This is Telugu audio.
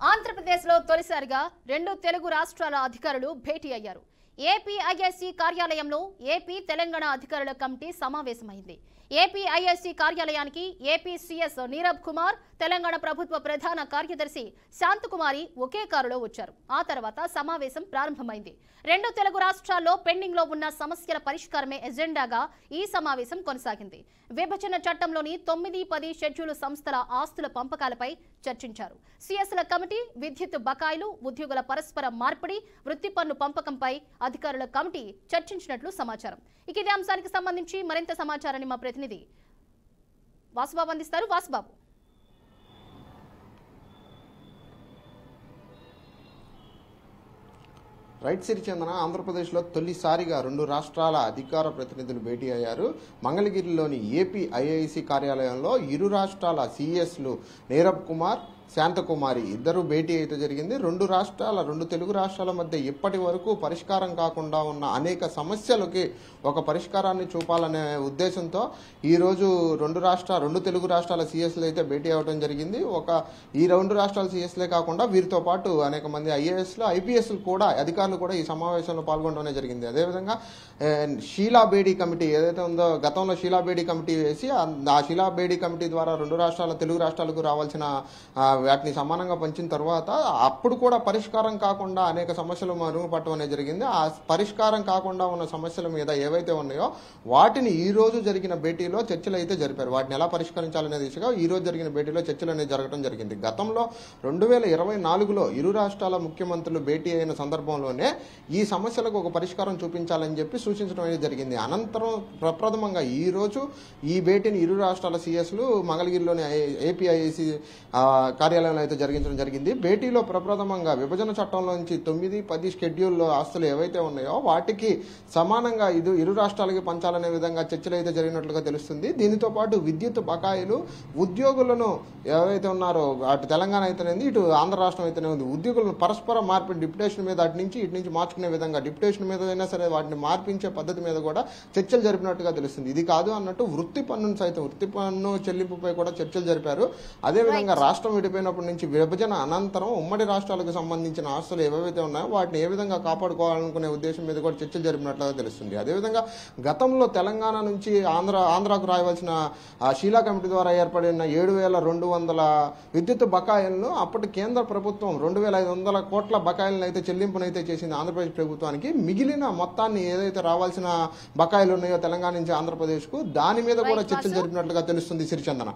ఆంధ్రప్రదేశ్లో తొలిసారిగా రెండు తెలుగు రాష్ట్రాల అధికారులు భేటీ అయ్యారు. ఏపీఐఎస్సీ కార్యాలయంలో ఏపీ తెలంగాణ అధికారుల కమిటీ సమావేశమైంది. ఏపీఐఎస్సీ కార్యాలయానికి ఏపీ సీఎస్ నీరబ్ కుమార్, తెలంగాణ ప్రభుత్వ ప్రధాన కార్యదర్శి శాంతకుమారి ఒకే కారులో వచ్చారు. ఆ తర్వాత సమావేశం ప్రారంభమైంది. రెండు తెలుగు రాష్ట్రాల్లో పెండింగ్ లో ఉన్న సమస్యల పరిష్కారమే ఎజెండాగా ఈ సమావేశం కొనసాగింది. విభజన చట్టంలోని 9-10 షెడ్యూల్ సంస్థల ఆస్తుల పంపకాలపై చర్చించారు. సీఎస్ల కమిటీ విద్యుత్ బకాయిలు, ఉద్యోగుల పరస్పర మార్పిడి, వృత్తి పన్ను పంపకంపై అధికారుల కమిటీ చర్చించినట్లు సమాచారం. ఇదే అంశానికి సంబంధించి మరింత సమాచారాన్ని మా ప్రతినిధి వాసుబాబు అందిస్తారు. వాసుబాబు, రైట్ సిరిచందన, ఆంధ్రప్రదేశ్లో తొలిసారిగా రెండు రాష్ట్రాల అధికార ప్రతినిధులు భేటీ అయ్యారు. మంగళగిరిలోని ఏపీ ఐఐసి కార్యాలయంలో ఇరు రాష్ట్రాల సీఎస్లు నీరబ్ కుమార్, శాంతకుమారి ఇద్దరు భేటీ అయితే జరిగింది. రెండు తెలుగు రాష్ట్రాల మధ్య ఇప్పటి వరకు పరిష్కారం కాకుండా ఉన్న అనేక సమస్యలకి ఒక పరిష్కారాన్ని చూపాలనే ఉద్దేశంతో ఈరోజు రెండు తెలుగు రాష్ట్రాల సీఎస్లు అయితే భేటీ అవ్వడం జరిగింది. ఈ రెండు రాష్ట్రాల సీఎస్లే కాకుండా వీరితో పాటు అనేక మంది ఐఏఎస్లు, ఐపీఎస్లు కూడా అధికారులు కూడా ఈ సమావేశంలో పాల్గొనడం జరిగింది. అదేవిధంగా షీలా బేడీ కమిటీ ఏదైతే ఉందో, గతంలో షీలా బేడీ కమిటీ వేసి ఆ షీలా బేడీ కమిటీ ద్వారా తెలుగు రాష్ట్రాలకు రావాల్సిన వాటిని సమానంగా పంచిన తర్వాత అప్పుడు కూడా పరిష్కారం కాకుండా అనేక సమస్యలు మరుగుపట్టడం అనేది జరిగింది. ఆ పరిష్కారం కాకుండా ఉన్న సమస్యల మీద ఏవైతే ఉన్నాయో వాటిని ఈ రోజు జరిగిన భేటీలో చర్చలు అయితే జరిపారు. వాటిని ఎలా పరిష్కరించాలనే దిశగా ఈ రోజు జరిగిన భేటీలో చర్చలు అనేది జరగడం జరిగింది. గతంలో 2024లో ఇరు రాష్ట్రాల ముఖ్యమంత్రులు భేటీ అయిన సందర్భంలోనే ఈ సమస్యలకు ఒక పరిష్కారం చూపించాలని చెప్పి సూచించడం అనేది జరిగింది. అనంతరం ప్రప్రథమంగా ఈ రోజు ఈ భేటీని ఇరు రాష్ట్రాల సీఎస్లు మంగళగిరిలోని ఏపీఐసి కార్యాలయంలో అయితే జరిగించడం జరిగింది. భేటీలో ప్రప్రథమంగా విభజన చట్టంలోంచి 9-10 షెడ్యూల్లో ఆస్తులు ఏవైతే ఉన్నాయో వాటికి సమానంగా ఇరు రాష్ట్రాలకి పంచాలనే విధంగా చర్చలు అయితే జరిగినట్లుగా తెలుస్తుంది. దీనితో పాటు విద్యుత్ బకాయిలు, ఉద్యోగులను ఏవైతే ఉన్నారో అటు తెలంగాణ అయితేనేది, ఇటు ఆంధ్ర రాష్ట్రం అయితేనే ఉంది, ఉద్యోగులను పరస్పర మార్పిడి డిప్యుటేషన్ మీద ఇటు నుంచి మార్చుకునే విధంగా డిప్యుటేషన్ మీద అయినా సరే వాటిని మార్పించే పద్ధతి మీద కూడా చర్చలు జరిపినట్టుగా తెలుస్తుంది. ఇది కాదు అన్నట్టు వృత్తి పన్ను చెల్లింపుపై కూడా చర్చలు జరిపారు. అదేవిధంగా రాష్ట్రం విడిపోయినప్పటి నుంచి విభజన అనంతరం ఉమ్మడి రాష్ట్రాలకు సంబంధించిన ఆస్తులు ఏవైతే ఉన్నాయో వాటిని ఏ విధంగా కాపాడుకోవాలనుకునే ఉద్దేశం మీద కూడా చర్చలు జరిపినట్లుగా తెలుస్తుంది. అదేవిధంగా గతంలో తెలంగాణ నుంచి ఆంధ్రాకు రావాల్సిన షీలా కమిటీ ద్వారా ఏర్పడిన 7,200 విద్యుత్ బకాయిలను అప్పటి కేంద్ర ప్రభుత్వం 2,500 కోట్ల బకాయిలను అయితే చెల్లింపునైతే చేసింది ఆంధ్రప్రదేశ్ ప్రభుత్వానికి. మిగిలిన మొత్తాన్ని ఏదైతే రావాల్సిన బకాయిలు ఉన్నాయో తెలంగాణ నుంచి ఆంధ్రప్రదేశ్ కు, దాని మీద కూడా చర్చలు జరిపినట్లుగా తెలుస్తుంది. సిరిచందన.